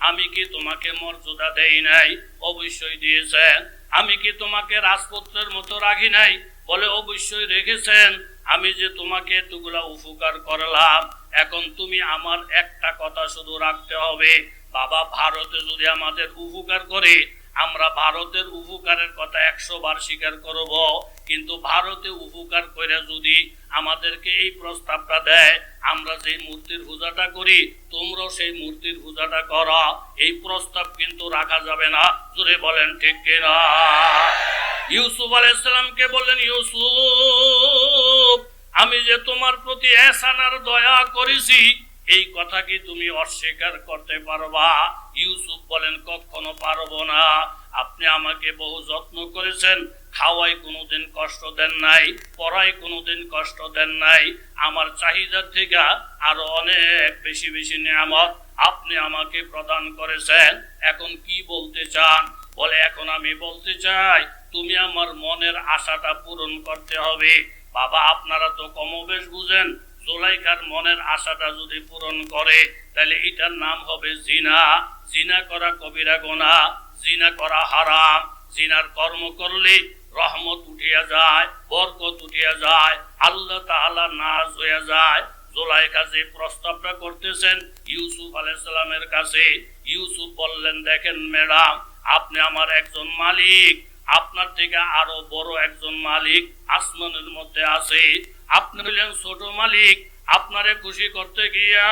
আমি কি তোমাকে মর্যাদা দেই নাই? অবশ্যই দিয়েছেন। আমি কি তোমাকে রাজপুত্রের মতো রাখি নাই? বলে অবশ্যই রেখেছেন। আমি যে তোমাকে এতগুলা উপকার করলাম, এখন তুমি আমার একটা কথা শুধু রাখতে হবে, বাবা ভারতে যদি আমাদের উপকার করে, আমরা ভারতের উপকারের কথা 100 বার স্বীকার করব, কিন্তু ভারতে উপকার করে যদি আমাদেরকে এই প্রস্তাবটা দেয়, আমরা যে মূর্তির পূজাটা করি তোমরাও সেই মূর্তির পূজাটা করো, এই প্রস্তাব কিন্তু রাখা যাবে না। জোরে বলেন ঠিক কিনা? ইউসুফ আলাইহিস সালামকে বললেন, ইউসুফ, আমি যে তোমার প্রতি এহসান আর দয়া করেছি, এই কথা কি তুমি অস্বীকার করতে পারবা? ইউসুফ বলেন, কখনো পারবো না। আপনি আমাকে বহু যত্ন করেছেন, খাওয়ায় কোনোদিন কষ্ট দেন নাই, পড়ায় কোনোদিন কষ্ট দেন নাই, আমার চাহিদার থেকে আরো অনেক বেশি বেশি নিয়ামত আপনি আমাকে প্রদান করেছেন। এখন কি বলতে চান? বলে, এখন আমি বলতে চাই তুমি আমার মনের আশাটা পূরণ করতে হবে। বাবা আপনারা তো কমবেশ বুঝেন, জুলাইখার মনের আশাটা যদি পূরণ করে তাহলে এটার নাম হবে জিনা। জিনা করা কবিরা গুনাহ, জিনা করা হারাম। জিনার কর্ম করলে রহমত উঠিয়া যায়, বরকত উঠিয়া যায়, আল্লাহ তাআলা নাজ হয়ে যায়। জুলাইখা যে প্রস্তাবটা করতেছেন ইউসুফ আলাইহিস সালামের কাছে, ইউসুফ বললেন, দেখেন ম্যাডাম, আপনি আমার একজন মালিক, আপনার থেকে আরো বড় একজন মালিক আসমানের মধ্যে আছে। আপনি হলেন ছোট মালিক, আপনারে খুশি করতে গিয়া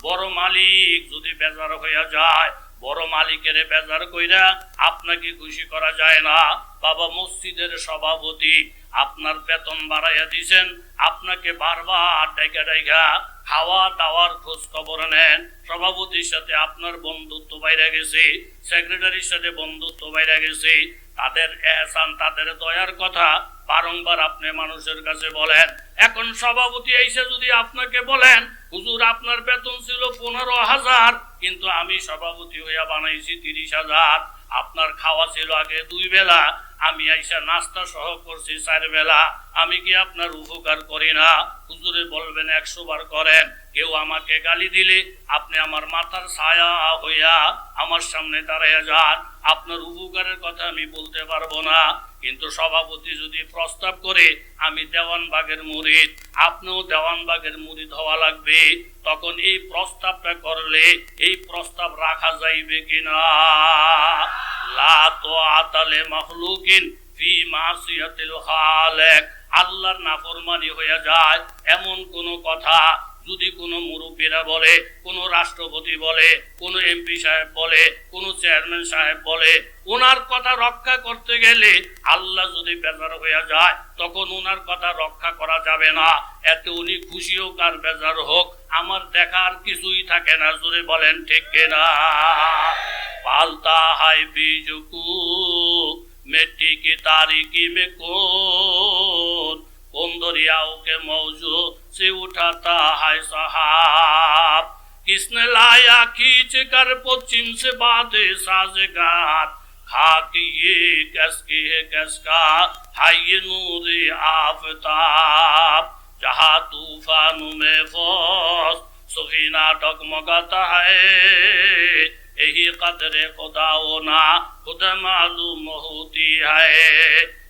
বড় মালিক যদি বেজার হইয়া যায়, বড় মালিকের বেজার কইরা আপনাকে খুশি করা যায় না। বাবা মসজিদের সভাপতি, আপনার বেতন বাড়াইয়া দিছেন, আপনাকে বারবার ডেকে ডেকে খাওয়া দাওয়ার খোঁজ খবর নেন। সভাপতির সাথে আপনার বন্ধুত্ব বাইরে গেছে, সেক্রেটারির সাথে বন্ধুত্ব বাইরে গেছে, তাদের এহসান তাদের দয়ার কথা বারংবার আপনি মানুষের কাছে বলেন। এখন সভাপতি এসে যদি আপনাকে বলেন, হুজুর আপনার বেতন ছিল 15,000, কিন্তু আমি সভাপতি হইয়া বানাইছি 30,000, আপনার খাওয়া ছিল আগে 2 বেলা, আমি আইসা নাস্তা সহ করছি 4 বেলা, আমি কি আপনার উপকার করি না? হুজুরে বলবেন 100 বার করেন। কেউ আমাকে গালি দিলে আপনি আমার মাথার ছায়া হইয়া আমার সামনে দাঁড়াইয়া যান, আপনার উপকারের কথা আমি বলতে পারবো না। কিন্তু সভাপতি যদি প্রস্তাব করে আমি দেওয়ানবাগের মুরিদ, আপনিও দেওয়ানবাগের মুরিদ হওয়া লাগবে, তখন এই প্রস্তাবটা করলে এই প্রস্তাব রাখা যাইবে কিনা? লা তাআতা লিমাখলুকিন ফি মাসিয়াতিল খালিক। আল্লাহর নাফরমানি হয়ে যায় এমন কোন কথা যদি কোনো মুরব্বীরা বলে, কোনো রাষ্ট্রপতি বলে, কোনো এমপি সাহেব বলে, কোনো চেয়ারম্যান সাহেব বলে, ওনার কথা রক্ষা করতে গেলে আল্লাহ যদি বেজার হয়ে যায়, তখন ওনার কথা রক্ষা করা যাবে না। এতে উনি খুশি হোক আর বেজার হোক, আমার দেখার কিছুই থাকে না। জোরে বলেন ঠিক কিনা? পালতা হাই বীজকু मिट्टी की तारीकी में कौन दरियाओं के मौजू से उठाता है सहाब, किसने लाया खींच कर पश्चिम से बादे साज़गार, खाक ये किसकी है किसका है ये नूर आफताब, जहाँ तूफानों में फौज सफीना डगमगाता है, यही कदरे खुदा होना खुद मालूम होती है।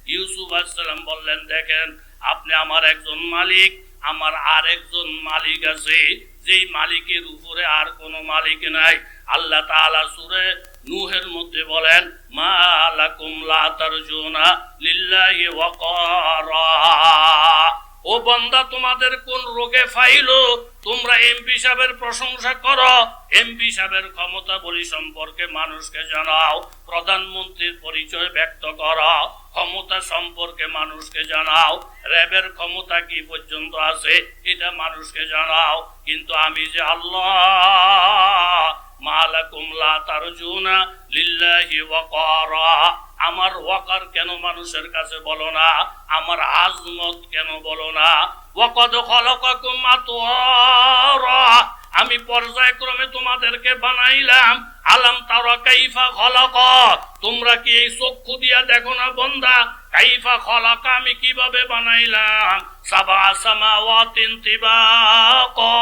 ইউসুফ আলাইহিস সালাম বললেন, দেখেন আপনি আমার একজন মালিক, আমার আরেকজন মালিক আছে, যেই মালিকের উপরে আর কোনো মালিক নাই। আল্লাহ তাআলা সূরা নূহের মধ্যে বলেন, মা লাকুম লা তারজুনা লিল্লাহি ওয়াকারা। ও বান্দা, তোমাদের কোন রোগে ফাইলো? তোমরা এমপি সাহেবের প্রশংসা করো, এমপি সাহেবের ক্ষমতা বলি সম্পর্কে মানুষকে জানাও, প্রধানমন্ত্রীর পরিচয় ব্যক্ত করো, ক্ষমতা সম্পর্কে মানুষকে জানাও, র্যাবের ক্ষমতা কি পর্যন্ত আছে এটা মানুষকে জানাও। কিন্তু আমি যে আল্লাহ, মা লাকুম লা তারজুনা লিল্লাহি ওয়াকারা, আমার ওয়াকার কেন মানুষের কাছে বলো না? আমার আজমত কেন বলো না? ওয়াকাদ খালাকাকুম আতওয়ারা, আমি পর্যায়ক্রমে তোমাদেরকে বানাইলাম। আলাম তারা কাইফা খালাকা, তোমরা কি এই চক্ষু দিয়া দেখো না বান্দা? কাইফা খালাকা, আমি কিভাবে বানাইলাম। সাবা সামাওয়াতিন তিবাকা,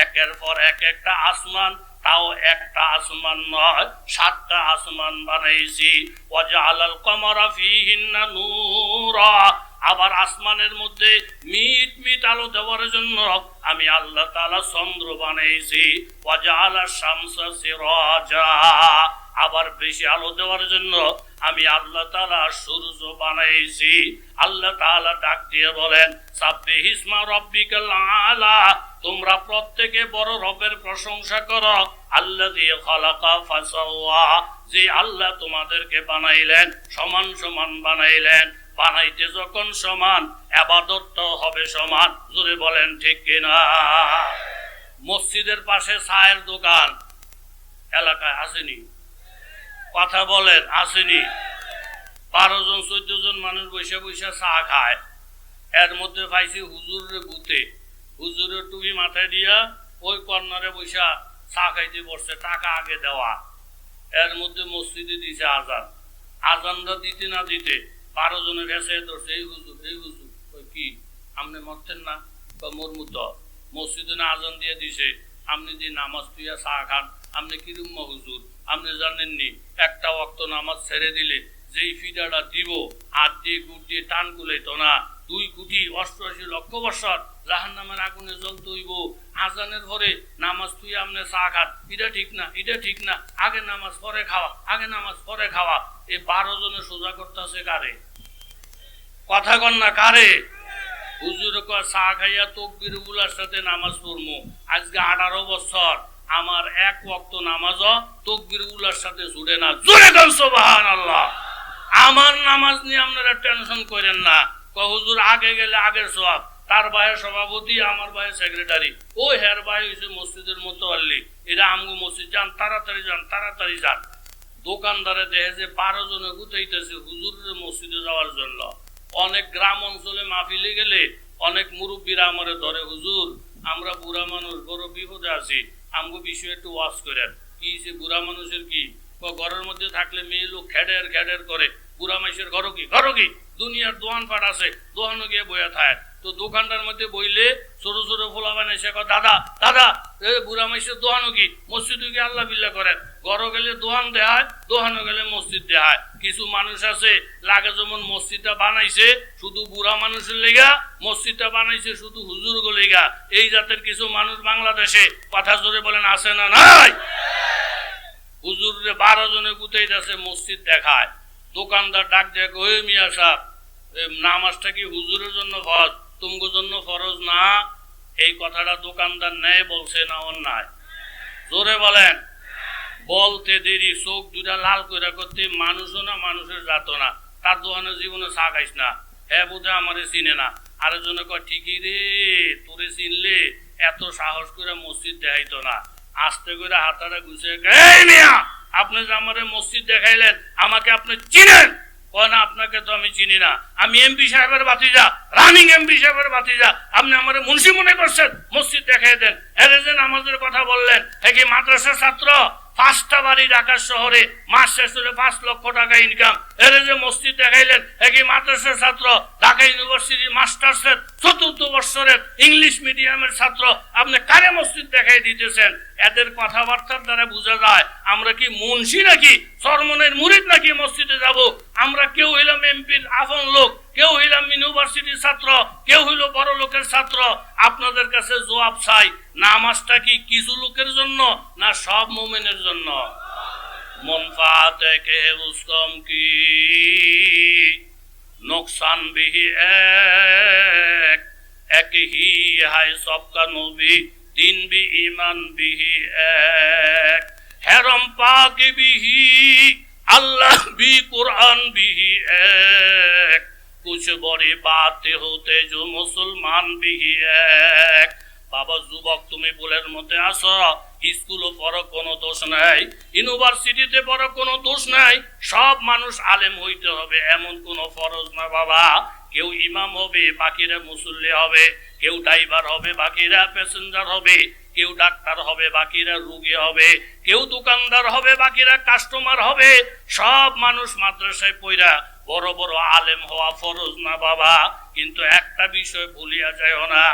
একের পর এক একটা আসমান তাও একটা আসমান নয়, 7টা আসমান বানাইছি। ওয়াজআলাল কমারা ফীহিন্না নূরা, আবার আসমানের মধ্যে মিট মিট আলো দেওয়ার জন্য আমি আল্লাহ তাআলা চন্দ্র বানাইছি। ওয়াজআলাশ শামসা সিরাজা, আবার বেশি আলো দেওয়ার জন্য আমি আল্লাহ তাআলা সূর্য বানাইছি। আল্লাহ তাআলা ডাক দিয়ে বলেন, সাব্বিহিসমা রাব্বিকাল আলা, তোমরা প্রত্যেকে বড় রবের প্রশংসা করো। আল্লাযী খালাকা ফাসাওয়া, যে আল্লাহ তোমাদেরকে বানাইলেন, সমান সমান বানাইলেন। বানাইতে যখন সমান, ইবাদতটাও হবে সমান। জোরে বলেন ঠিক কিনা? মসজিদের পাশে চায়ের দোকান এলাকায় আসেনি? কথা বলেন, আসেনি? 12 জন 14 জন মানুষ বসে বসে চা খায়। এর মধ্যে পাইছি হুজুরের বুতে, হুজুরের টুপি মাথায় দিয়া ওই কর্নারে বসে চা খাইতে বসছে, টাকা আগে দেওয়া। এর মধ্যে মসজিদে দিছে আজান। আজানটা দিতে না দিতে 12 জনের এসে ধরছে, এই হুজুর, এই হুজুর। ওই কি আপনি মরতেন না? মরমু তো। মসজিদে না আজান দিয়ে দিছে, আপনি যে নামাজ তুইয়া চা খান, আপনি কিরম হুজুর? আপনি জানেননি একটা ওয়াক্ত নামাজ ছেড়ে দিলে যেই ফিডাটা দিব হাত দিয়ে গুড় দিয়ে টান কুলাইতো না, 2 কোটি 88 লক্ষ বছর জাহান্নামের আগুনে জ্বলতে হইব। আজানের পরে নামাজ তুই আপনি চা খান, এটা ঠিক না, এটা ঠিক না। আগে নামাজ পরে খাওয়া, আগে নামাজ পরে খাওয়া। এই 12 জনে সোজা করতেছে কারে? কথা কন না, কারে? হুজুর কয় চা খাইয়া তকবীর উলার সাথে নামাজ পড়মু। আজকে 18 বছর আমার এক ওয়াক্ত নামাজও তকবীর উলার সাথে জুড়ে না। জোরে গান সুবহানাল্লাহ। আমার নামাজ নিয়ে আপনারা টেনশন করেন না। হুজুর আগে গেলে আগের সওয়াব। তার ভাইয়ের সভাপতি, আমার ভাইয়ের সেক্রেটারি, ও হের ভাই হয়েছে মসজিদের মোতাওয়াল্লি। এরা আমগো মসজিদ যান, তাড়াতাড়ি যান, তাড়াতাড়ি যান। দোকানদারে দেখে যে 12 জনে গুতাইতেছে হুজুরের মসজিদে যাওয়ার জন্য। অনেক গ্রাম অঞ্চলে মাহফিলে গেলে অনেক মুরব্বীরা আমারে ধরে, হুজুর আমরা বুড়া মানুষ বড় বিপদে আছি, আমগো বিষয়ে একটু ওয়াজ করেন। কি সে বুড়া মানুষের কি? ঘরের মধ্যে থাকলে মেয়ে লোক খেডের খেডের করে। বুড়া মানুষের ঘরও কি? ঘরও কি? দুনিয়ার দোকান পাট আছে, দোকানও গিয়ে বইয়া থাকে। তো দোকানটার মধ্যে বইলে ছোট ছোট ফোলা বানাইছে, দাদা দাদা বুড়া মানুষের দোকানও কি? মসজিদে গিয়ে আল্লাহ বিল্লাহ করেন। ঘরও গেলে দোকান দেখায়, দোকানও গেলে মসজিদ দেখায়। কিছু মানুষ আছে লাগে যেমন মসজিদটা বানাইছে শুধু বুড়া মানুষের লেগা, মসজিদটা বানাইছে শুধু হুজুর গো লেগা। এই জাতের কিছু মানুষ বাংলাদেশে, কথা জোরে বলেন, আছে না নাই? হুজুরে 12 জনে গুতাইতেছে, মসজিদ দেখায়। দোকানদার ডাক দেখ, ওই মিয়া সাহেব, নামাজটা কি হুজুরের জন্য ফরজ, তুমগো জন্য ফরজ না? এই কথাটা দোকানদার ন্যায় বলছে না অন্যায়? জোরে বলেন। বলতে দেরি, চোখ দুটা লাল করে করতে, মানুষও না মানুষের জাত না। তার দোকানে জীবনে চা খাইস না, হ্যাঁ বোধহয় আমারে চিনে না। আরেকজনে কয়, ঠিকই রে, তোরে চিনলে এত সাহস করে মসজিদ দেখাইতো না। আস্তে করে হাতাটা গুছিয়ে, এই মিয়া আপনি যে আমারে মসজিদ দেখাইলেন, আমাকে আপনি চিনেন? কয় না, আপনাকে তো আমি চিনি না, আমি এমপি সাহেবের ভাতিজা, রানিং এমপি সাহেবের ভাতিজা। আপনি আমারে মুন্সি মনে করছেন, মসজিদ দেখাই দেন। এর যে নামাজের কথা বললেন, কি মাদ্রাসার ছাত্র? 5টা বাড়ি ঢাকা শহরে, মাস শেষ হলে 5 লক্ষ টাকা ইনকাম। এর যে মসজিদ দেখাইলেন, কি মাদ্রাসার ছাত্র, ঢাকা ইউনিভার্সিটির মাস্টার্সের 4th বর্ষের ইংলিশ মিডিয়ামের ছাত্র। আপনি কারে মসজিদ দেখাই দিতেছেন? এদের কথাবার্তার দ্বারা বোঝা যায় আমরা কি মুন্সি নাকি চরমনের মুরিদ নাকি মসজিদে যাব। আমরা কেউ হইলাম এমপির আপন লোক, কেউ হইলাম ইউনিভার্সিটির ছাত্র, কেউ হইল বড় লোকের ছাত্র। আপনাদের কাছে জবাব চাই, নামাজটা কি কিছু লোকের জন্য না সব মুমিনের জন্য? মুনফাতে কে উস্তম কি নুকসান বিহি এক হি হায় সবকা নবী, দিন বি ইমান বিহি এক, হেরম পাক বিহি আল্লাহ বি কুরআন বিহি এক, কুছ বড়ি বাতে হতে जो মুসলমান বিহি এক। বাবা যুবক, তুমি ভুলের মধ্যে আসো। স্কুলে পড়ো কোনো দোষ নাই, ইউনিভার্সিটিতে পড়ো কোনো দোষ নাই। সব মানুষ আলেম হইতে হবে এমন কোনো ফরজ না বাবা। কেউ ইমাম হবে, বাকিরা মুসল্লি হবে। কেউ ড্রাইভার হবে, বাকিরা প্যাসেঞ্জার হবে। কেউ ডাক্তার হবে, বাকিরা রোগী হবে। কেউ দোকানদার হবে, বাকিরা কাস্টমার হবে। সব মানুষ মাদ্রাসায় পড়া বড় বড় আলেম হওয়া ফরজ না বাবা, কিন্তু একটা বিষয় ভুলিয়া যায় না,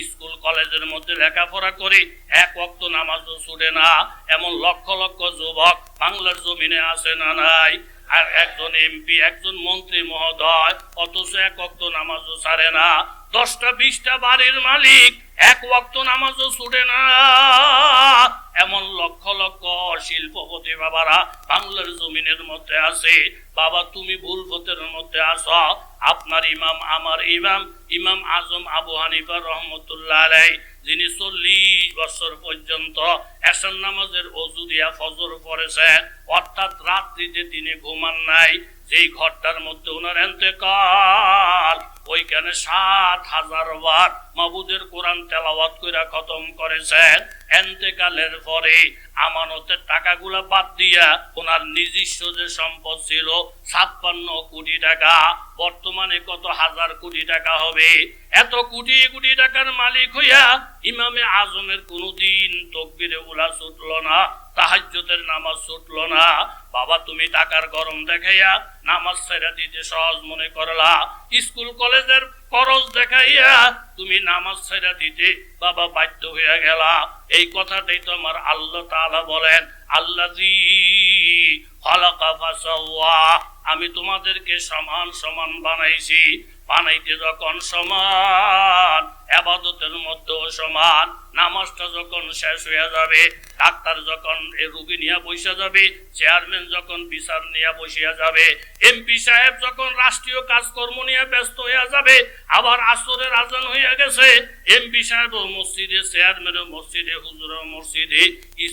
স্কুল কলেজের মধ্যে লেখাপড়া করি, এক ওয়াক্ত নামাজও ছুটে না, এমন লক্ষ লক্ষ যুবক বাংলার জমিনে আছে না নাই? আর একজন এমপি, একজন মন্ত্রী মহোদয়, অথচ এক ওয়াক্ত নামাজও ছাড়ে না। 10টা 20টা বাড়ির মালিক, এক ওয়াক্ত নামাজও ছুটে না। এমন লক্ষ লক্ষ শিল্পপতি বাবারা বাংলার জমিনের মধ্যে আছে। বাবা তুমি ভুল পথের মধ্যে আসো। আপনার ইমাম, আমার ইমাম, ইমাম আজম আবু হানিফা রহমতুল্লাহ আলাইহি, যিনি 40 বছর পর্যন্ত এশার নামাজের ওযু দিয়া ফজর পড়েছেন, অর্থাৎ রাত্রিতে তিনি ঘুমান নাই, যেই ঘরটার মধ্যে ওনার ইন্তেকাল, ওইখানে 7000 বার মাবুদের কোরআন তেলাওয়াত কইরা খতম করেছেন। ইন্তেকালের পরে আমানতের টাকাগুলা বাদ দিয়া ওনার নিজস্ব যে সম্পদ ছিল 56 কোটি টাকা, বর্তমানে কত হাজার কোটি টাকা হবে। এত কোটি কোটি টাকার মালিক হইয়া ইমামে আজমের কোনদিন তাকবীরে উলা ছুটল না, তাহাজ্জুদের নামাজ ছুটল না। বাবা তুমি টাকার গরম দেখাইয়া নামাজ ছেড়ে দিতে সহজ মনে করলা, স্কুল কলেজের খরচ দেখাইয়া তুমি নামাজ ছেড়ে দিতে বাবা বাধ্য হইয়া গেলা। এই কথাটাই তো আমার আল্লাহ তাআলা বলেন, আল্লাযী খালাকা ফাসাওয়া, আমি তোমাদেরকে সমান সমান বানাইছি। বানাইতে যখন সমান, ইবাদতের মধ্যেও সমান। নামাজটা যখন শেষ হয়ে যাবে, ডাক্তার যখন রোগী নিয়ে বসে যাবে, চেয়ারম্যান যখন বিচার নিয়ে বসিয়া যাবে, এমপি সাহেব যখন রাষ্ট্রীয় কাজকর্ম নিয়ে ব্যস্ত হয়ে যাবে, আবার আসরের আজান হয়ে গেছে, এমপি সাহেব মসজিদে, চেয়ারম্যানও মসজিদে, হুজুরও মসজিদে,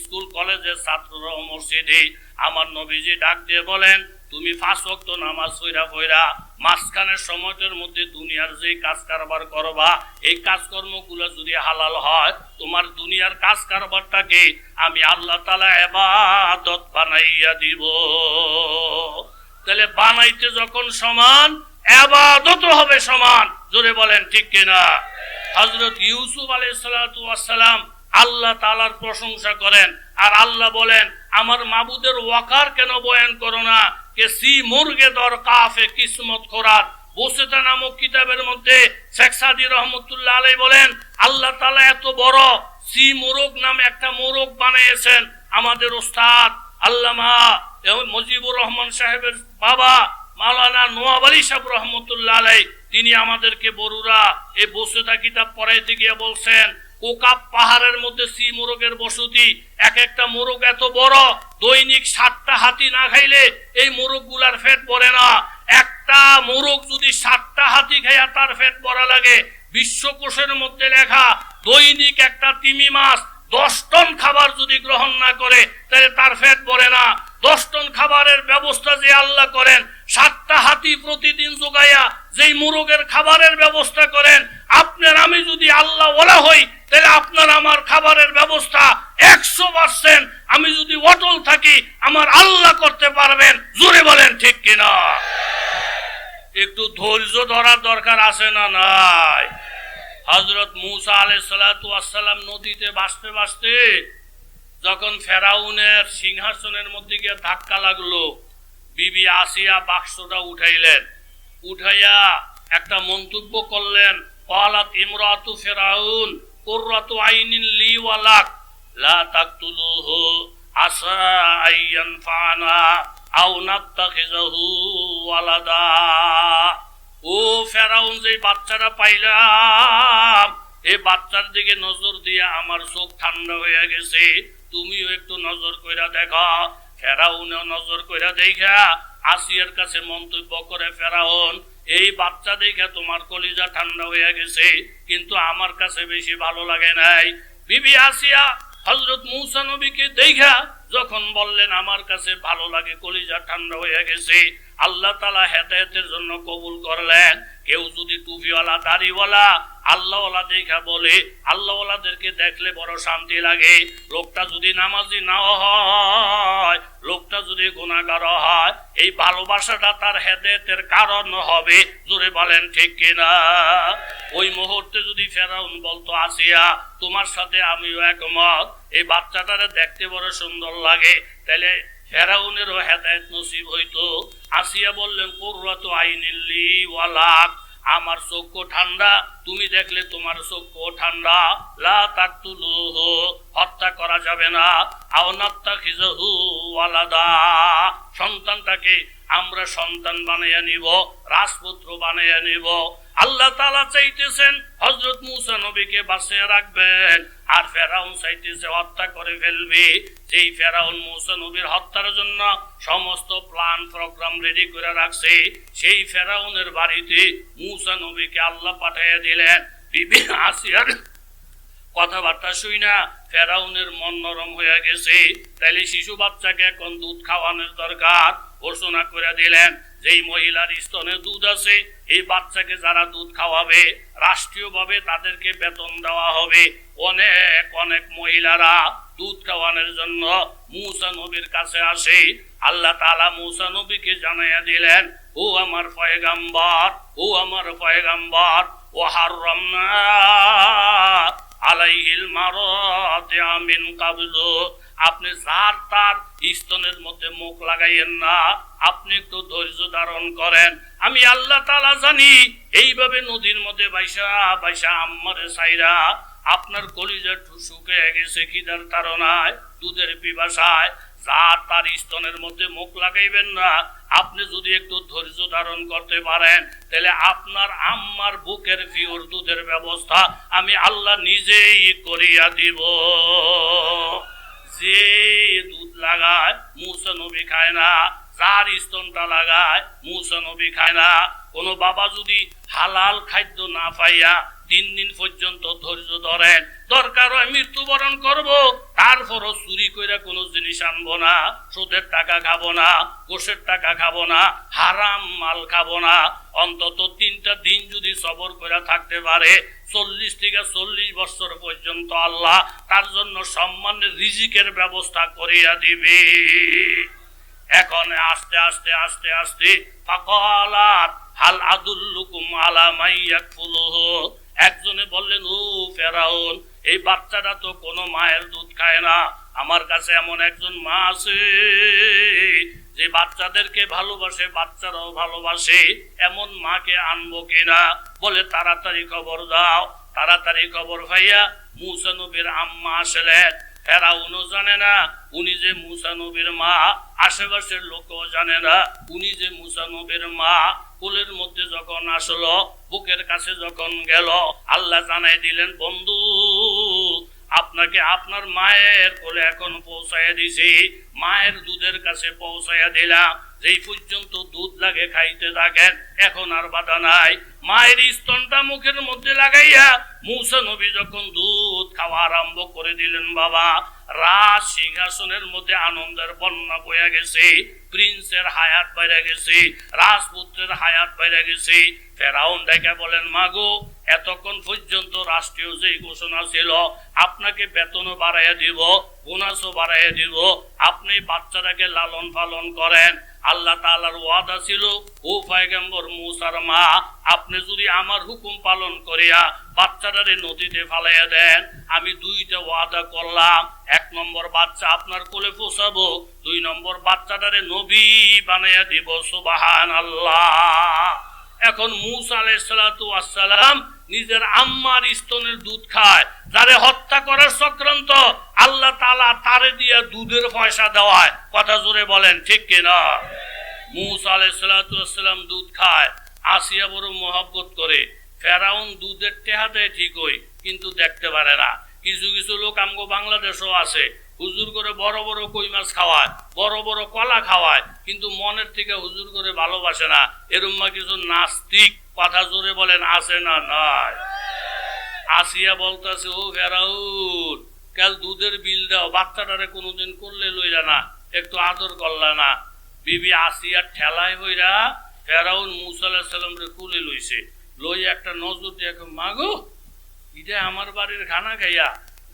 স্কুল কলেজের ছাত্ররাও মসজিদে। আমার নবীজি ডাক দিয়ে বলেন, তুমি 5 ওয়াক্ত নামাজ পড়া মাঝখানের সময়টার মধ্যে দুনিয়ার যে কাজ কারবার করবা, এই কাজকর্মগুলো যদি হালাল হয়, তোমার দুনিয়ার কাজ কারবারটাকে আমি আল্লাহ তাআলা ইবাদত বানাইয়া দিব। তাহলে বানাইতে যখন সমান, ইবাদতও হবে সমান। জোরে বলেন ঠিক কিনা? হযরত ইউসুফ আলাইহিস সালাতু ওয়াস সালাম আল্লাহ তাআলার প্রশংসা করেন, আর আল্লাহ বলেন আমার মাবুদের ওয়াকার কেন বয়ান করো না? কে সি মুরগে দর কাফে কিসমত খোরাত, বসেতা নামক কিতাবের মধ্যে শেখ সাদি রহমতুল্লাহ আলাইহি বলেন আল্লাহ তাআলা এত বড় সি মোরগ নামে একটা মোরগ বানিয়েছেন। আমাদের ওস্তাদ আল্লামা মুজিবুর রহমান সাহেবের বাবা মাওলানা নওয়াব আলী সাহেব রহমতুল্লাহ আলাইহি, তিনি আমাদেরকে বরুরা এই বসেতা কিতাব পড়াইতে গিয়ে বলছেন, কোকাপ পাহাড়ের মধ্যে সি মোরগের বসতি, এক একটা মোরগ এত বড়, দৈনিক 7টা হাতি না খাইলে এই মোরগ গুলার পেট ভরে না। একটা মোরগ যদি 7টা হাতি খাইয়া তার পেট ভরা লাগে, বিশ্বকোষের মধ্যে লেখা দৈনিক একটা তিমি মাছ 10 টন খাবার যদি গ্রহণ না করে, তাহলে তার পেট ভরে না। 10 টন খাবারের ব্যবস্থা যে আল্লাহ করেন, 7টা হাতি প্রতিদিন যোগাইয়া যেই মোরগের খাবারের ব্যবস্থা করেন, আপনার আমি যদি আল্লাহ ওয়ালা হই, তাহলে আপনার আমার খাবারের ব্যবস্থা 100% আমি যদি অটল থাকি, আমার আল্লাহ করতে পারবেন। জোরে বলেন ঠিক কিনা? একটু ধৈর্য ধরার দরকার আছে না নাই? হযরত মূসা আলাইহিস সালাতু ওয়াস সালাম নদীতে ভাসতে ভাসতে যখন ফেরাউনের সিংহাসনের মধ্যে গিয়ে ধাক্কা লাগলো, বিবি আসিয়া বাক্সটা উঠাইলেন, উঠাইয়া একটা মন্তব্য করলেন, ক্বালাত ইমরাতু ফিরাউন কুররাতু আইনিন লি ওয়া লাক লা তাকতুলুহু আসা আইয়ানফানা আও নাত্তাখিযুহু ওয়ালাদা। ও ফেরাউন, যে বাচ্চাটা পাইলাম, এই বাচ্চার দিকে নজর দিয়ে আমার চোখ ঠান্ডা হয়ে গেছে, তুমিও একটু নজর কইরা দেখো। ফেরাউনও নজর কইরা দেখা আসিয়ার কাছে মন্তব্য করে, ফেরাউন এই বাচ্চা দেখে তোমার কলিজা ঠান্ডা হয়ে গেছে, কিন্তু আমার কাছে বেশি ভালো লাগে নাই। বিবি আসিয়া হযরত মূসা নবীকে দেখা যখন বললেন আমার কাছে ভালো লাগে, কলিজা ঠান্ডা হয়ে গেছে, আল্লাহ তাআলা হেদায়েতের জন্য কবুল করলেন। কেউ যদি টুপিওয়ালা দাড়িওয়ালা আল্লাহওয়ালা দেখা বলে, আল্লাহওয়ালাদেরকে দেখলে বড় শান্তি লাগে। লোকটা যদি নামাজি নাও হয়, লোকটা যদি গুনাহগার হয়, এই ভালোবাসাটা তার হেদায়েতের কারণ হবে। জোরে বলেন ঠিক কিনা? ওই মুহূর্তে যদি ফেরাউন বলতো, আসিয়া তোমার সাথে আমিও একমত, এই বাচ্চাটারে দেখতে বড় সুন্দর লাগে, তাহলে ফেরাউনেরও হেদায়েত নসিব হইতো। আসিয়া বললেন কুররাতু আইনিল্লি ওয়ালাক, আমার চক্ষু ঠান্ডা, তুমি দেখলে তোমার চক্ষু ঠান্ডা। লা তাকতুলুহু, হত্যা করা যাবে না। আও নাত্তাখিযুহু ওয়ালাদা, সন্তানটাকে আমরা সন্তান বানাইয়া নিব, রাজপুত্র বানাইয়া নিব। আল্লাহ তাআলা চাইতেছেন হযরত মূসা নবীকে বাঁচিয়ে রাখবেন, আর ফেরাউন চাইতেছে হত্যা করে ফেলবে। যেই ফেরাউন মূসা নবীর হত্যার জন্য সমস্ত প্ল্যান প্রোগ্রাম রেডি করে রাখছে, সেই ফেরাউনের বাড়িতে মূসা নবীকে আল্লাহ পাঠিয়ে দিলেন। বিবি আসিয়ার কথাবার্তা শুই না ফেরাউনের মন নরম হয়ে গেছে। তাইলে শিশু বাচ্চাকে এখন দুধ খাওয়ানোর দরকার। ঘোষণা করে দিলেন যেই মহিলার স্তনে দুধ আছে, এই বাচ্চাকে যারা দুধ খাওয়াবে রাষ্ট্রীয়ভাবে তাদেরকে বেতন দেওয়া হবে। অনেক অনেক মহিলারা দুধ খাওয়ানোর জন্য মূসা নবীর কাছে আসে। আল্লাহ তাআলা মূসা নবীকে জানাইয়া দিলেন, ও আমার পয়গাম্বর, ও আমার পয়গাম্বর, ও হাররামনা আলাইহিল মারাদিআ মিন ক্বাবলু, আপনি যার তার স্তনের মধ্যে মুখ লাগাইয়েন না, আপনি একটু ধৈর্য ধারণ করেন। আমি আল্লাহ তাআলা জানি এইভাবে নদীর মধ্যে বাইসা বাইসা আম্মারে সাইরা আপনার কলিজা শুকিয়ে গেছে খিদার তাড়নায়, দুধের পিপাসায়। যার তার স্তনের মধ্যে মুখ লাগাইবেন না। আপনি যদি একটু ধৈর্য ধারণ করতে পারেন, তাহলে আপনার আম্মার বুকের পিওর দুধের ব্যবস্থা আমি আল্লাহ নিজেই করিয়া দিব। যে দুধ লাগায় মূসা নবী খায় না, যার স্তনটা লাগায় মূসা নবী খায় না। কোন বাবা যদি হালাল খাদ্য না পাইয়া 3 দিন পর্যন্ত ধৈর্য ধরেন, দরকার হয় মৃত্যুবরণ করব, তারপরও চুরি করে কোনো জিনিস আনবো না, সুদের টাকা খাবো না, ঘুষের টাকা খাবো না, হারাম মাল খাবো না, অন্তত 3টা দিন যদি সবর করে থাকতে পারে 40 থেকে 40 বছর পর্যন্ত আল্লাহ তার জন্য সম্মানের রিজিকের ব্যবস্থা করিয়া দিবে। এখন আস্তে আস্তে আস্তে আস্তে ফাকালাত হাল আদুল্লুকুম আলা মাইয়াকফুলুহু, একজনে বললেন, ও ফেরাউন, এই বাচ্চাটা তো কোনো মায়ের দুধ খায় না, আমার কাছে এমন একজন মা আছে যে বাচ্চাদেরকে ভালোবাসে, বাচ্চারাও ভালোবাসে, এমন মাকে আনবো কিনা? বলে তাড়াতাড়ি খবর দাও। তাড়াতাড়ি খবর পাইয়া মূসা নবীর আম্মা আসলেন। ফেরাউনও জানে না উনি যে মূসা নবীর মা, আশেপাশের লোকও জানে না উনি যে মূসা নবীর মা। কোলের মধ্যে যখন আসলো, বুকের কাছে যখন গেল, আল্লাহ জানাই দিলেন, বন্ধু আপনাকে আপনার মায়ের কোলে এখন পৌঁছাইয়া দিছি, মায়ের দুধের কাছে পৌঁছাইয়া দিলাম। যেই পর্যন্ত দুধ লাগে খাইতে থাকেন, এখন আর বাধা নাই। মায়ের স্তনটা মুখের মধ্যে লাগাইয়া মূসা নবী যখন দুধ খাওয়া আরম্ভ করে দিলেন, বাবা রাজ সিংহাসনের মধ্যে আনন্দের বন্যা বয়ে গেছে। প্রিন্সের হায়াত বাইরে গেছে, রাজপুত্রের হায়াত বাইরে গেছে। ফেরাউন ডেকে বলেন, মাগো এতক্ষণ পর্যন্ত রাষ্ট্রীয় যে ঘোষণা ছিল আপনাকে বেতনও বাড়াইয়া দিব, বোনাসও বাড়াইয়া দিব, আপনি বাচ্চাটাকে লালন পালন করেন। আল্লাহ তাআলার ওয়াদা ছিল, ও পয়গম্বর মূসার মা, আপনি যদি আমার হুকুম পালন করিয়া বাচ্চাটারে নদীতে ফালাইয়া দেন, আমি 2টা ওয়াদা করলাম। 1 নম্বর বাচ্চা আপনার কোলে পৌঁছাবো, 2 নম্বর বাচ্চাটারে নবী বানাইয়া দিব। সুবহানাল্লাহ। এখন মূসা আলাইহিস সালাতু ওয়াস সালাম নিজের আম্মার স্তনের দুধ খায়, যারে হত্যা করার চক্রান্ত আল্লাহ তাআলা তারে দিয়া দুধের পয়সা দেওয়ায়। কথা জোরে বলেন ঠিক কিনা? মূসা আলাইহিস সালাতু ওয়াস সালাম দুধ খায়, আসিয়া বড় মহব্বত করে। ফেরাউন দুধের টেহা দেয় ঠিকই, কিন্তু দেখতে পারে না। কিছু কিছু লোক আমগো বাংলাদেশও আছে, হুজুর করে বড় বড় কই মাছ খাওয়ায়, বড় বড় কলা খাওয়ায়, কিন্তু মনের থেকে হুজুর করে ভালোবাসে না। এরকম কিছু নাস্তিক, কথা জোরে বলেন, আছে না নাই? আসিয়া বলতেছে, ও ফেরাউন, কাল দুধের বিল দাও, বাচ্চাটারে কোনোদিন করলে লইলা না, একটু আদর করলা না। বিবি আসিয়া ঠেলায় হইরা ফেরাউন মূসা আলাইহিস সালামরে কুলে লইছে। লই একটা নজর দিয়ে, মাগো এটা আমার বাড়ির খানা খাইয়া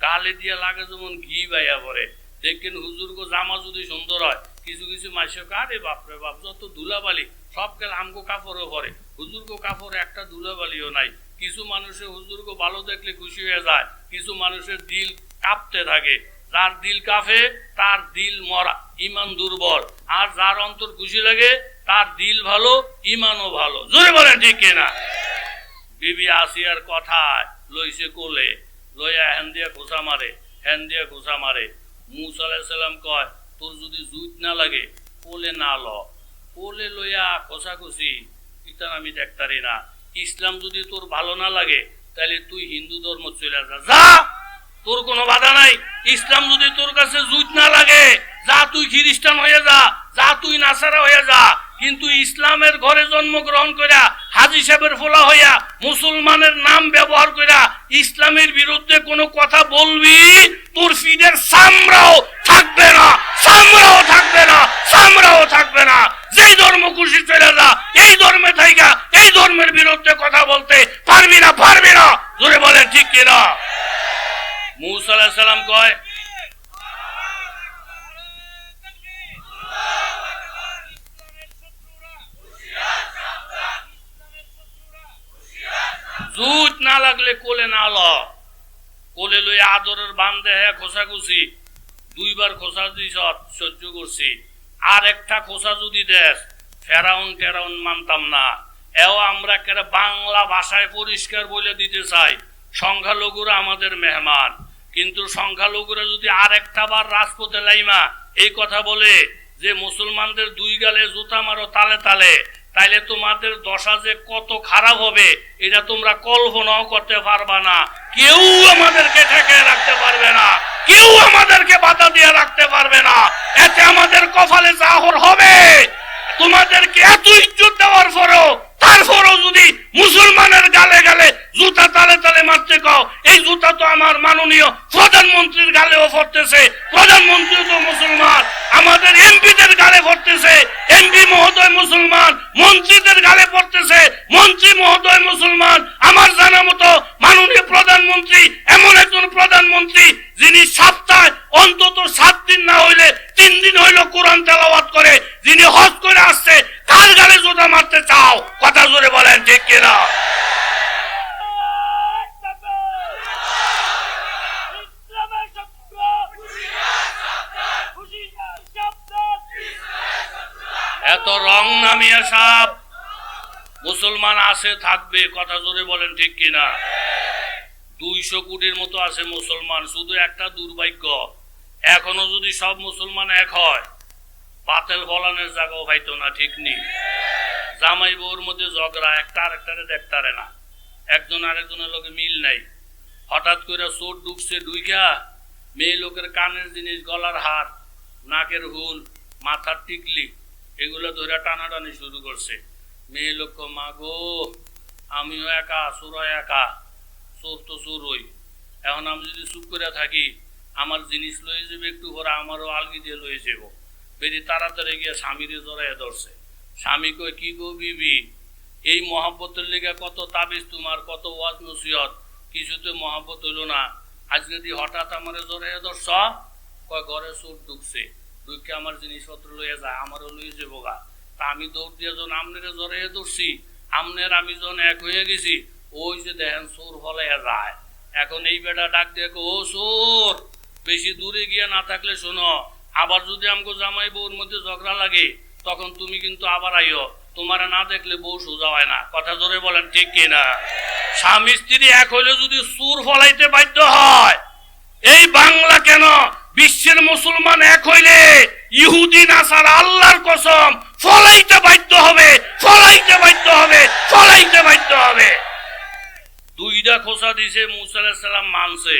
গালে দিয়া লাগে যেমন ঘি বাইয়া পড়ে। দেখেন হুজুর গো জামা যদি সুন্দর হয়, কিছু কিছু মাইসে কারে বাপরে বাপ, যত ধুলাবালি সব গেল আমগো কাপড়ও পরে, হুজুর গো কাপড় একটা ধুলাবালিও নাই। কিছু মানুষের হুজুর গো ভালো দেখলে খুশি হয়ে যায়, কিছু মানুষের দিল কাঁপতে থাকে। যার দিল কাফে তার দিল মরা, ইমান দুর্বল। আর যার অন্তর খুশি লাগে তার দিল ভালো, ইমানও ভালো। জোরে বলেন ঠিক কিনা? বিবি আসিয়ার কথায় লইছে কোলে, লইয়া হ্যান দিয়া খোঁচা মারে, হ্যান দিয়া খোঁচা মারে। মুসা আলাইহিস সালাম কয়, তোর যদি জুত না লাগে কোলে না ল, কোলে লইয়া খোঁচাখুচি ইতান আমি দেখতারি না। ইসলাম যদি তোর ভালো না লাগে তাহলে তুই হিন্দু ধর্ম চলে যা, তোর কোনো বাধা নাই। ইসলাম যদি তোর কাছে জুত না লাগে যা, তুই খ্রিস্টান হয়ে যা, যা তুই নাসারা হয়ে যা। কিন্তু ইসলামের ঘরে জন্মগ্রহণ কইরা হাজী সাহেবের ফোলা হইয়া মুসলমানের নাম ব্যবহার কইরা ইসলামের বিরুদ্ধে কোনো কথা বলবি, তোর ফিডের সামরাও থাকবে না, সামরাও থাকবে না, সামরাও থাকবে না। যেই ধর্ম খুশি চলে যা, এই ধর্মে থাইকা এই ধর্মের বিরুদ্ধে কথা বলতে পারবি না, পারবি না। জোরে বলেন ঠিক কিনা? মুসা আলাইহিস সালাম কয়, জুত না লাগলে কোলে না ল, কোলে লই আদরের বান্ধে হ্যাঁ খোঁচাখুচি, দুইবার খোঁচা দিস সহ্য করছি। আর একটা খোঁচা যদি দেশ ফেরাউন টেরাউন মানতাম না। এও আমরা কেন বাংলা ভাষায় পরিষ্কার বলে দিতে চাই, সংখ্যালঘুরা আমাদের মেহমান। কিন্তু সংখ্যালঘুরা যদি আর একটা বার রাজপথে লাইমা এই কথা বলে যে মুসলমানদের দুই গালে জুতা মারো তালে তালে, তাইলে তোমাদের দশা যে কত খারাপ হবে এটা তোমরা কল্পনাও করতে পারবা না। কেউ আমাদেরকে ঠেকে রাখতে পারবে না, কেউ আমাদেরকে বাধা দিয়ে রাখতে পারবে না। এতে আমাদের কপালে জাহর হবে। তোমাদেরকে এত ইজ্জত দেওয়ার পরও, তারপরও যদি মুসলমানের গালে গালে জুতা তালে তালে মারতে কও, এই জুতা তো আমার মাননীয় প্রধানমন্ত্রীর গালেও পড়তেছে, প্রধানমন্ত্রী তো মুসলমান। আমাদের এমপিদের গালে পড়তেছে, এমপি মহোদয় মুসলমান। মন্ত্রীদের গালে পড়তেছে, মন্ত্রী মহোদয় মুসলমান। আমার জানা মতো মাননীয় প্রধানমন্ত্রী এমন একজন প্রধানমন্ত্রী যিনি সপ্তাহে অন্তত 7 দিন না হইলে 3 দিন হইল কোরআন তেলাওয়াত করে, যিনি হজ করে আসছে। কার গালে জুতা মারতে চাও? কথা জোরে বলেন ঠিক কিনা? এত রং নামিয়া সাপ মুসলমান আছে থাকবে, কথা জোরে বলেন ঠিক কিনা? 200 কোটির মতো আছে মুসলমান। শুধু একটা দুর্ভাগ্য, এখনো যদি সব মুসলমান এক হয় পাতেল ফলানের জায়গাও পাইতো না, ঠিক নেই। জামাই বউর মধ্যে ঝগড়া, একটা আরেকটারে দেখতারে না, একজন আরেকজনের লোকে মিল নাই। হঠাৎ করে চোর ঢুকছে, ঢুইকা মেয়ে লোকের কানের জিনিস, গলার হার, নাকের হুল, মাথার টিকলি এগুলো ধরে টানাটানি শুরু করছে। মেয়ে লোক, মা গো আমিও একা, চোরা একা, চোর তো চোর হই। এখন আমি যদি চুপ করে থাকি আমার জিনিস লয়ে যাবে, একটু পরে আমারও আলগি দিয়ে লয়ে যাব। বেরি তাড়াতাড়ি গিয়ে স্বামীরে জড়াইয়া ধরছে। স্বামী কয়, কি গো বিবি, এই মহাব্বতের লেগে কত তাবিজ তোমার, কত ওয়াজ নসিহত, কিছুতে মহাব্বত হইল না, আজকে দি হঠাৎ আমারে জড়াইয়া ধরছ? কয় ঘরে চোর ঢুকছে, ঢুকে আমার জিনিসপত্র লইয়া যায়, আমারও লইয়া যাবো গা। তা আমি দৌড় দিয়ে যখন আমনেরে জড়াইয়া ধরছি, আমনের আমি যখন এক হয়ে গেছি, ওই যে দেখেন চোর ফলাইয়া যায়। এখন এই বেটা ডাক দিয়ে, ও চোর, বেশি দূরে গিয়ে না থাকলে শোনো, আবার যদি আমাকে জামাই বউর মধ্যে ঝগড়া লাগে তখন তুমি কিন্তু আবার আইও, তোমার না দেখলে বউ সোজা হয় না। কথা জোরে বলেন ঠিক কিনা? স্বামী স্ত্রী এক হইলে যদি চোর ফলাইতে বাধ্য হয়, এই বাংলা কেন বিশ্বের মুসলমান এক হইলে ইহুদি নাসারা আল্লাহর কসম ফলাইতে বাধ্য হবে, ফলাইতে বাধ্য হবে, ফলাইতে বাধ্য হবে। 2টা খোঁচা দিছে, মুসা আলাইহিস সালাম মানছে।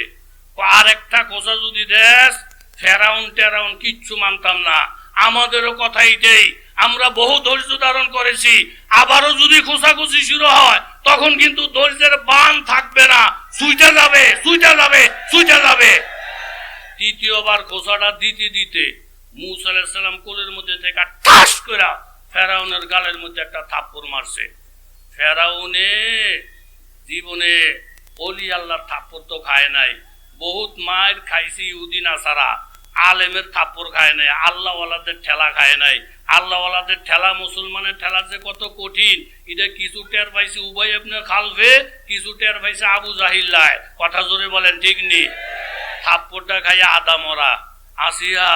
আর একটা খোঁচা যদি দেশ ফেরাউন টেরাউন কিচ্ছু মানতাম না। আমাদেরও কথা এটাই, আমরা বহু ধৈর্য ধারণ করেছি। আবারও যদি খোঁচাখুচি শুরু হয় তখন কিন্তু ধৈর্যের বান থাকবে না, ছুটে যাবে, ছুটে যাবে, ছুটে যাবে। 3য়বার খোঁচাটা দিতে দিতে মুসা আলাইহিস সালাম কোলের মধ্যে থেকে ঠাস করে ফেরাউনের গালের মধ্যে একটা থাপ্পড় মারছে। ফেরাউনে জীবনে ওলি আল্লাহর থাপ্পড় তো খায় নাই, বহুত মায়ের খাইছে ইহুদি নাসারা, আলেমের থাপ্পড় খায় নাই, আল্লাহওয়ালাদের ঠেলা খায় নাই। আল্লাহওয়ালাদের ঠেলা, মুসলমানের ঠেলা যে কত কঠিন এটা কিছু টের পাইছে উভয় ইবনে খালফে, কিছু টের পাইছে আবু জাহিল্লাহ। কথা জোরে বলেন ঠিক নেই? থাপ্পড়টা খাইয়া আদা মরা। আসিয়া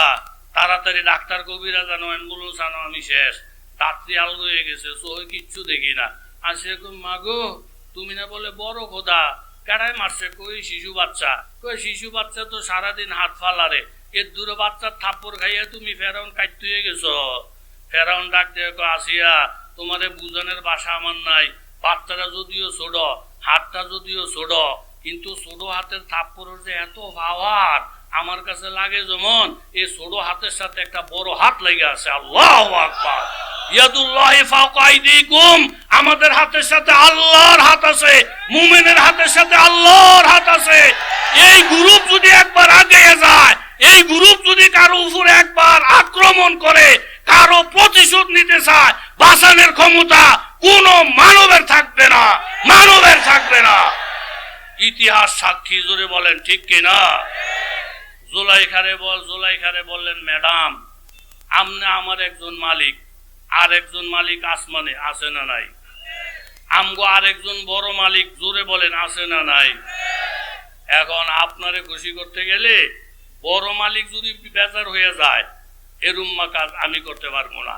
তাড়াতাড়ি ডাক্তার কবিরাজ আনো, অ্যাম্বুলেন্স আনো, আমি শেষ। রাত্রি আলো হয়ে গেছে, চোখে কিচ্ছু দেখি না। আসিয়া কই মাগো তুমি না বলে বড় খোদা, কেডায় মারছে? কই শিশু বাচ্চা। কই শিশু বাচ্চা তো সারাদিন হাত ফালারে, এর দূরে বাচ্চার থাপ্পড় খাইয়া তুমি ফেরাউন কাটতে হয়ে গেছো। ফেরাউন ডাক দিয়ে আসিয়া তোমারে বুঝানোর ভাষা আমার নাই। বাচ্চারা যদিও ছোট, হাতটা যদিও ছোট, কিন্তু ছোট হাতের থাপ্পড়ের যে এত পাওয়ার আমার কাছে লাগে যেমন এই ছোট হাতের সাথে একটা বড় হাত লেগে আছে। আল্লাহু আকবার। ইয়াদুল্লাহি ফাওকা আইদিকুম, আমাদের হাতের সাথে আল্লাহর হাত আছে, মুমিনের হাতের সাথে আল্লাহর হাত আছে। এই গ্রুপ যদি একবার আগে যায়, এই গ্রুপ যদি কারো উপরে একবার আক্রমণ করে, কারো প্রতিশোধ নিতে চায়, বাঁচানোর ক্ষমতা কোন মানবের থাকবে না, মানবের থাকবে না। ইতিহাস সাক্ষী, জোরে বলেন ঠিক কিনা? জুলাইখারে বললেন ম্যাডাম আমনে আমার একজন মালিক, আর একজন মালিক আসমানে, আছে না নাই? আমগো আরেকজন বড় মালিক, জোরে বলেন আছে না নাই? এখন আপনারে খুশি করতে গেলে বড় মালিক যদি বেজার হয়ে যায়, এরুম্মা কাজ আমি করতে পারবো না।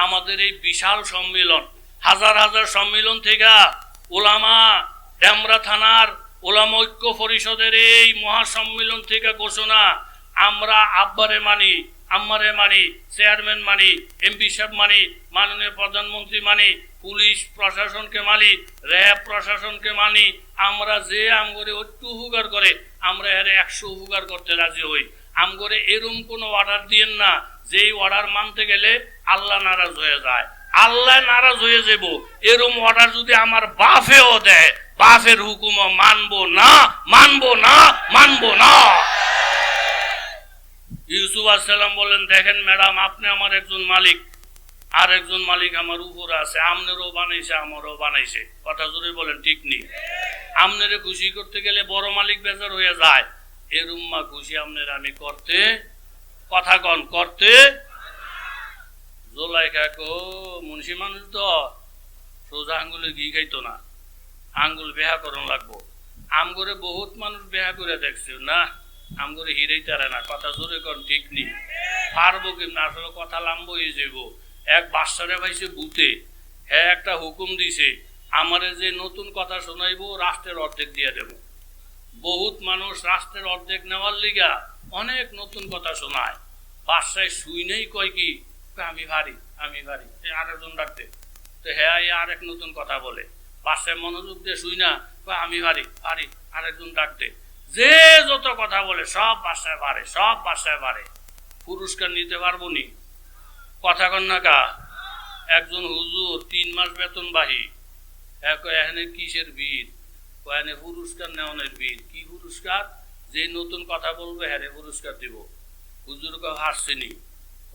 আমাদের এই বিশাল সম্মেলন, হাজার হাজার সম্মেলন থেকে ওলামা ডেমরা থানার ওলামা ঐক্য পরিষদের এই মহাসম্মেলন থেকে ঘোষণা, আমরা আব্বারে মানি, আম্মারে মানি, চেয়ারম্যান মানি, এমপি সাহেব মানি, মাননীয় প্রধানমন্ত্রী মানি, পুলিশ প্রশাসনকে মানি, র্যাব প্রশাসনকে মানি। আমরা যে আমগরে একটু উপকার করে আমরা এর 100 উপকার করতে রাজি হই। আমগরে এরম কোনো অর্ডার দিয়েন না যেই অর্ডার মানতে গেলে আল্লাহ নারাজ হয়ে যায়। আল্লাহ নারাজ হয়ে যাব এরম অর্ডার যদি আমার বাপেও দেয়, বাপের হুকুম মানবো না, মানবো না, মানবো না। ইউসুফ আসসালাম বললেন দেখেন ম্যাডাম আপনি আমার একজন মালিক, আর একজন মালিক আমার উপরে আছে, আমনেরও বানাইছে আমারও বানাইছে। কথা জোরে বলেন ঠিক নেই? আমনেরে খুশি করতে গেলে বড় মালিক বেজার হয়ে যায়, এরুম্মা খুশি আমনের আমি করতে, কথা কন করতে। জোলাইখা কো মুন্সি মানুষ তো সোজা আঙ্গুলে ঘি খাইতো না, আঙ্গুল বেহা করন লাগবো। আমগরে বহুত মানুষ বেহা করে দেখছে না, আমগরে হিরেই তারে না। কথা জোরে কন ঠিক নেই? পারবো কেমন? আসলে কথা লাম্ব হয়ে যাব। এক বাচ্চারে ভাইছে ভূতে, হ্যাঁ একটা হুকুম দিছে আমারে যে নতুন কথা শোনাইবো রাষ্ট্রের অর্ধেক দিয়ে দেব। বহুত মানুষ রাষ্ট্রের অর্ধেক নেওয়ার লিগা অনেক নতুন কথা শোনায়। বাচ্চায় শুই নেই কয় কি আমি ভারী, আমি ভারী। আরেকজন ডাকতে তো হ্যাঁ আরেক নতুন কথা বলে, বাচ্চায় মনোযোগ দিয়ে শুই না আমি ভারী ভারী। আরেকজন ডাকতে যে যত কথা বলে সব বাসায় বাড়ে, সব বাসায় বাড়ে। পুরস্কার নিতে পারবো নি? কথা কন না কা? একজন হুজুর 3 মাস বেতন বাহি, এখানে কিসের ভিড়? এখানে পুরস্কার নেওয়ানোর ভিড়। কি পুরস্কার? যে নতুন কথা বলবে হ্যাঁ পুরস্কার দিব। হুজুর কেউ হারছেনি,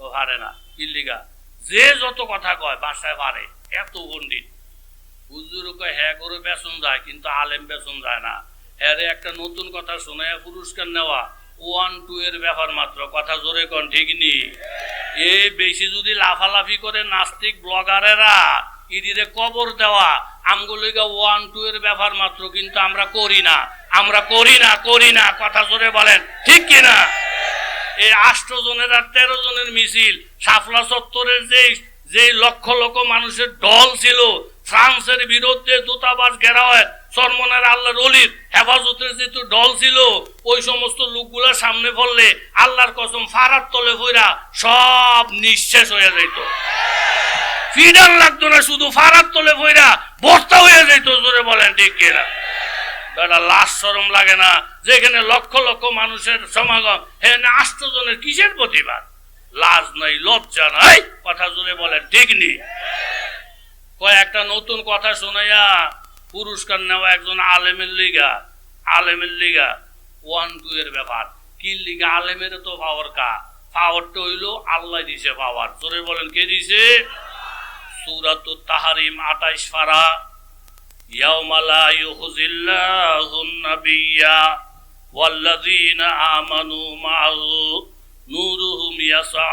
ও হারে না। কি লিগা? যে যত কথা কয় বাসায় বাড়ে, এত পণ্ডিত। হুজুর কয় হ্যাঁ করে বেতন যায়, কিন্তু আলেম বেতন যায় না। হ্যাঁ একটা নতুন কথা শোনা পুরস্কার নেওয়া 1-2 এর ব্যাপার মাত্র। কথা জোরে কন ঠিক নি? এই বেশি যদি লাফালাফি করে নাস্তিক ব্লগারেরা ইদিরে কবর দেওয়া আমগুলিকে 1-2 এর ব্যাপার মাত্র, কিন্তু আমরা করি না, আমরা করি না, করি না। কথা জোরে বলেন ঠিক কিনা? এই 8 জনের আর 13 জনের মিছিল শাপলা চত্বরের যে লক্ষ লক্ষ মানুষের দল ছিল, ফ্রান্সের বিরুদ্ধে দূতাবাস ঘেরা হয়, চরমনের আল্লাহর ওলির হেফাজতের যেহেতু দল ছিল, ওই সমস্ত লোকগুলোর সামনে পড়লে আল্লাহর কসম ফারাত তলে ফইরা সব নিঃশেষ হয়ে যাইত। ফিডার লাগতো না, শুধু ফারাত তলে ফইরা বর্তা হয়ে যাইত। জোরে বলেন ঠিক কিনা? বেটা লাশ শরম লাগে না? যেখানে লক্ষ লক্ষ মানুষের সমাগম, হ্যাঁ 8 জনের কিসের প্রতিবাদ? লাজ নাই, লজ্জা নাই। কথা জোরে বলেন ঠিক নেই? একটা নতুন কথা শোনাইয়া পুরস্কার নেওয়া একজন আলেমের লিগা, আলেমের লিগা 1-2 এর ব্যাপার। কি লিগা? আলেমের তো পাওয়ার কা, পাওয়ারটা হইলো আল্লাহ দিছে পাওয়ার। জোরে বলেন কে দিছে? সূরাতুত তাহরিম 28 পারা। ইয়াউমা লা ইউখজিল্লাহুন নাবিয়্যা ওয়াল্লাযীনা আমানু মা'হু নূরুহুম ইয়াসআ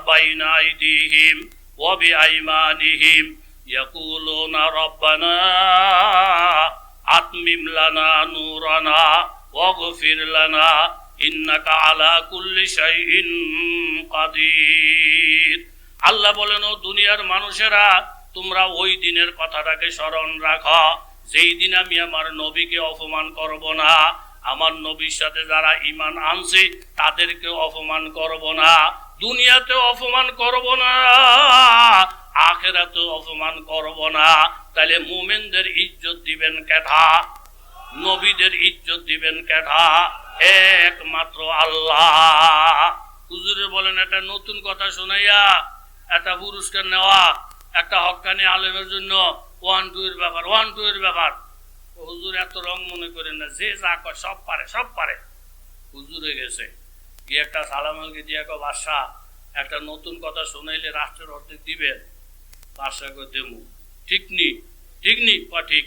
বাইনা আইদিহিম ওয়া বিআইমানিহিম ইয়াকুলুনা রাব্বানা আতমিম লানা নূরানা ওয়াগফির লানা ইন্নাকা আলা কুল্লি শাইইন কাদির। আল্লাহ বলেন, ও দুনিয়ার মানুষেরা, তোমরা ওই দিনের কথাটাকে স্মরণ রাখো যেই দিন আমি আমার নবীকে অপমান করব না, আমার নবীর সাথে যারা ঈমান আনছে তাদেরকে অপমান করব না, দুনিয়াতে অপমান করব না, আখিরাতে অপমান করব না। তাহলে মুমিনদের ইজ্জত দিবেন কেডা? নবীদের ইজ্জত দিবেন কেডা? একমাত্র আল্লাহ। হুজুরে বলেন, এটা নতুন কথা শোনাইয়া একটা পুরস্কার নেওয়া একটা হক্কানি আলেমের জন্য 1-2 এর ব্যাপার, 1-2 এর ব্যাপার। হুজুর এত রং মনে করেন না, যে যা কয় সব পারে, সব পারে। হুজুরে গেছে গিয়ে একটা সালামালকে দিয়ে বাদশাহ একটা নতুন কথা শোনাইলে রাষ্ট্রের অর্ধেক দিবেন। বাদশাহ কই দেমু। ঠিক নি? ঠিক নি? ঠিক।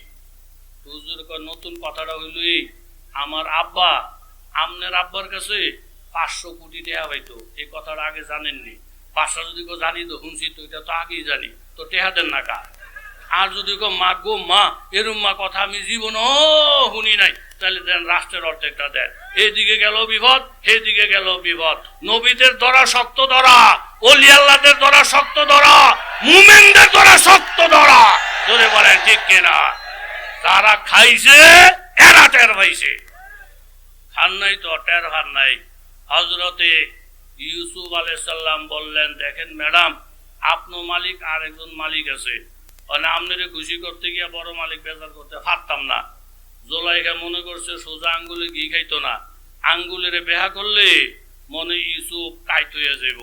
হুজুর কয় নতুন কথাটা হইল এই, আমার আব্বা আমনের আব্বার কাছে 500 কোটি টাকা পাইতো, এই কথাটা আগে জানেননি। বাদশাহ যদি কেউ জানি তো শুনছি তো, এটা তো আগেই জানি, তো টেহা দেন না কা। আর যদি কেউ মা গো মা এরম মা কথা আমি জীবনও শুনি নাই, তাহলে দেন রাষ্ট্রের অর্ধেকটা দেন। এদিকে গেল বিপদ, সেদিকে গেল বিপদ। নবীদের ধরা শক্ত ধরা, ওলি আল্লাহদের ধরা শক্ত ধরা, মুমিনদের ধরা শক্ত ধরা। ধরে বলেন ঠিক কিনা? যারা খাইছে এরা টের পাইছে, খান নাই তো টের ভার নাই। হযরতে ইউসুফ আলাইহিস সালাম বললেন, দেখেন ম্যাডাম, আপনার মালিক আর একজন মালিক আছে, মানে আপনারে খুশি করতে গিয়ে বড় মালিক বেজার করতে পারতাম না। জোলাইখা মনে করছে সোজা আঙ্গুলে ঘি খাইতো না, আঙ্গুলের বেহা করলে মনে ইউসুফ টাইট হইয়া যাব।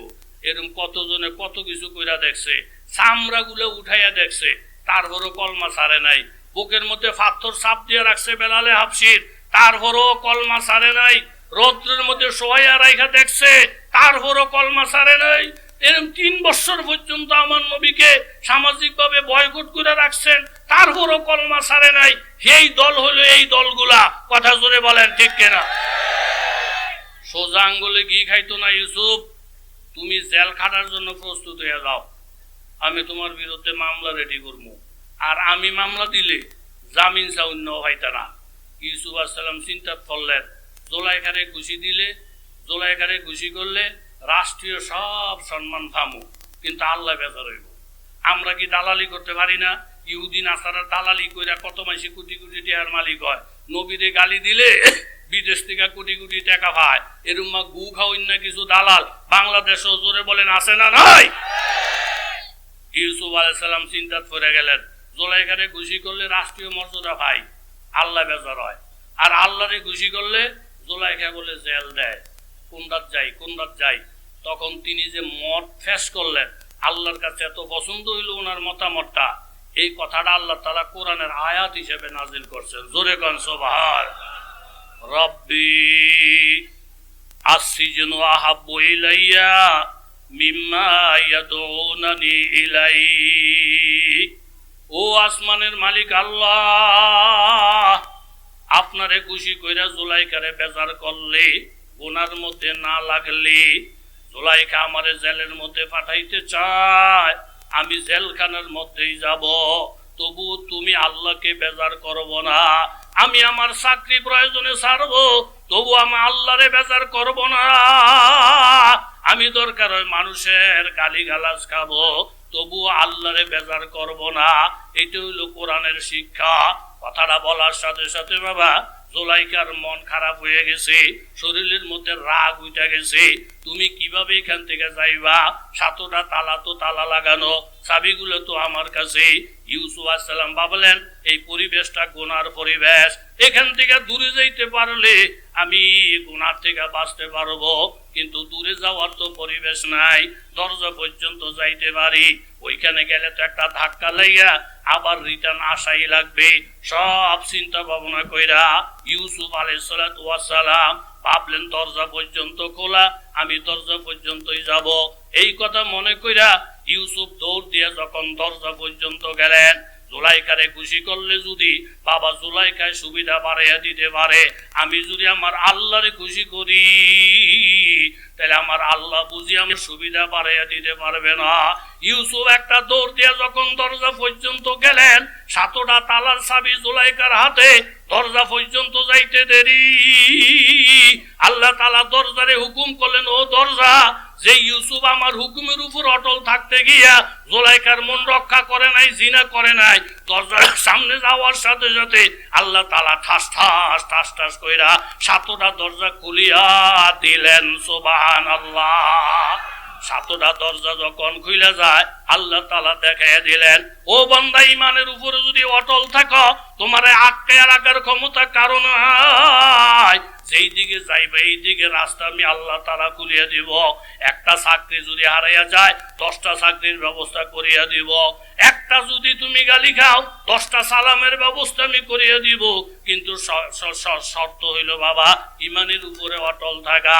এরকম কতজনে কত কিছু কইরা দেখছে, চামড়া গুলো উঠাইয়া দেখছে, তারপরও কলমা ছাড়ে নাই। বুকের মধ্যে পাথর চাপ দিয়ে রাখছে বেলালে হাফসির, তারপরও কলমা ছাড়ে নাই। রৌদ্রের মধ্যে শোয়াইয়া রাইখা দেখছে, তারপরও কলমা ছাড়ে নাই। এরকম 3 বছর পর্যন্ত আমার নবীকে সামাজিক ভাবে বয়কট করে রাখছেন, তারপরও কলমা ছাড়ে নাই। এই দল হলো এই দলগুলা। কথা জোরে বলেন ঠিক কিনা? সোজা আঙ্গুলে ঘি খাইতো না ইউসুফ, তুমি জেল খাটার জন্য প্রস্তুত হয়ে যাও, আমি তোমার বিরুদ্ধে মামলা রেডি করবো। আর আমি মামলা দিলে জামিন চাউন্য হইতা না। ইউসুফ আলাইহিস সালাম চিন্তা করলেন, জোলাইখারে খুশি দিলে, জোলাইখারে খুশি করলে রাষ্ট্রীয় সব সম্মান পামু, কিন্তু আল্লাহ বেজার হইব। আমরা কি দালালি করতে পারি না? ইহুদি নাসারা দালালি কইরা কত মাসে কোটি কোটি টাকার মালিক হয়। নবীরে গালি দিলে বিদেশ থেকে কোটি কোটি টাকা পায়। এরকম গু খাওয়াই না কিছু দালাল বাংলাদেশও জোরে বলেন আছে না নাই? ইউসুফ আলাইহিস সালাম চিন্তা করে গেলেন, জোলাইখারে খুশি করলে রাষ্ট্রীয় মর্যাদা পাই, আল্লাহ বেজার হয়। আর আল্লাহরে খুশি করলে জোলাইখা বলে জেল দেয়, কোনরাত যাই কোনরাত যাই। তখন তিনি যে মত ফেস করলেন, আল্লাহর কাছে এত পছন্দ হইল ওনার মতামতটা, এই কথাটা আল্লাহ তাআলা কোরআনের আয়াত হিসেবে নাজিল করছেন। জোরে কোন সুবহান। রব্বি আসসিজনু আহাব্বু ইলাইয়া মিম্মা ইয়াদউনানি ইলাই। ও আসমানের মালিক আল্লাহ, আপনারে খুশি কইরা জুলাইখারে বেজার করলে, গুনার মধ্যে না লাগলে, জুলাইখা আমারে জেলের মধ্যে পাঠাইতে চায়, আমি জেলখানার মধ্যেই যাব, তবু তুমি আল্লাহকে বেজার করব না। আমি আমার চাকরি প্রয়োজনে ছাড়বো, তবু আমি আল্লাহরে বেজার করব না। আমি দরকার হয় মানুষের গালিগালাজ খাবো, তবু আল্লাহরে বেজার করব না। এটা হইল কোরআনের শিক্ষা। কথাটা বলার সাথে সাথে বাবা জোলাইখার মন খারাপ হয়ে গেছে, শরীরের মধ্যে রাগ উঠে গেছে। তুমি কিভাবে এখান থেকে যাইবা? 7টা তালা তো তালা লাগানো, চাবিগুলো তো আমার কাছে। ইউসুফ আলাইহিস সালাম ভাবলেন, এই পরিবেশটা গুনার পরিবেশ, এখান থেকে দূরে যাইতে পারলে আমি গুনার থেকে বাঁচতে পারবো, কিন্তু দূরে যাওয়ার তো পরিবেশ নাই, দরজা পর্যন্ত যাইতে পারি, ওইখানে গেলে তো একটা ধাক্কা লাইয়া আবার রিটার্ন আসাই লাগবে। সব চিন্তা ভাবনা কইরা ইউসুফ আলাইহিস সালাম ভাবলেন দরজা পর্যন্ত খোলা, আমি দরজা পর্যন্তই যাব। এই কথা মনে কইরা ইউসুফ দৌড় দিয়ে যখন দরজা পর্যন্ত গেলেন, জুলাইখারে খুশি করলে যদি বাবা জুলাইখায় সুবিধা বাড়াইয়া দিতে পারে, আমি যদি আমার আল্লাহরে খুশি করি তাহলে আমার আল্লাহ বুঝি আমার সুবিধা বাড়াইয়া দিতে পারবে না। ইউসুফ একটা দৌড় দিয়ে যখন দরজা পর্যন্ত গেলেন, 7টা তালার চাবি জুলাইখার হাতে, দরজা পর্যন্ত যাইতে দেরি, আল্লাহ তাআলা দরজারে হুকুম করলেন, ও দরজা, যে ইউসুফ আমার হুকুমের উপর অটল থাকতে গিয়া জুলাইখার মন রক্ষা করে নাই, জিনা করে নাই, দরজার সামনে যাওয়ার সাথে সাথে আল্লাহ তাআলা ঠাস ঠাস ঠাস ঠাস কইরা 7টা দরজা খুলিয়া দিলেন। সুবহানাল্লাহ। 7টা দরজা যখন খুলে যায় আল্লাহ তাআলা দেখাইয়া দিলেন, ও বান্দা, ইমানের উপরে যদি অটল থাকো তোমার আটকায় রাখার ক্ষমতা কারো নাই। যেই দিকে যাইবে এই দিকে রাস্তা আমি আল্লাহ তাআলা খুলিয়া দিব। একটা চাকরি যদি হারাইয়া যায় 10টা চাকরির ব্যবস্থা করিয়া দিব। একটা যদি তুমি গালি খাও 10টা সালামের ব্যবস্থা আমি করিয়া দিব। কিন্তু শর্ত হইল বাবা, ইমানের উপরে অটল থাকা।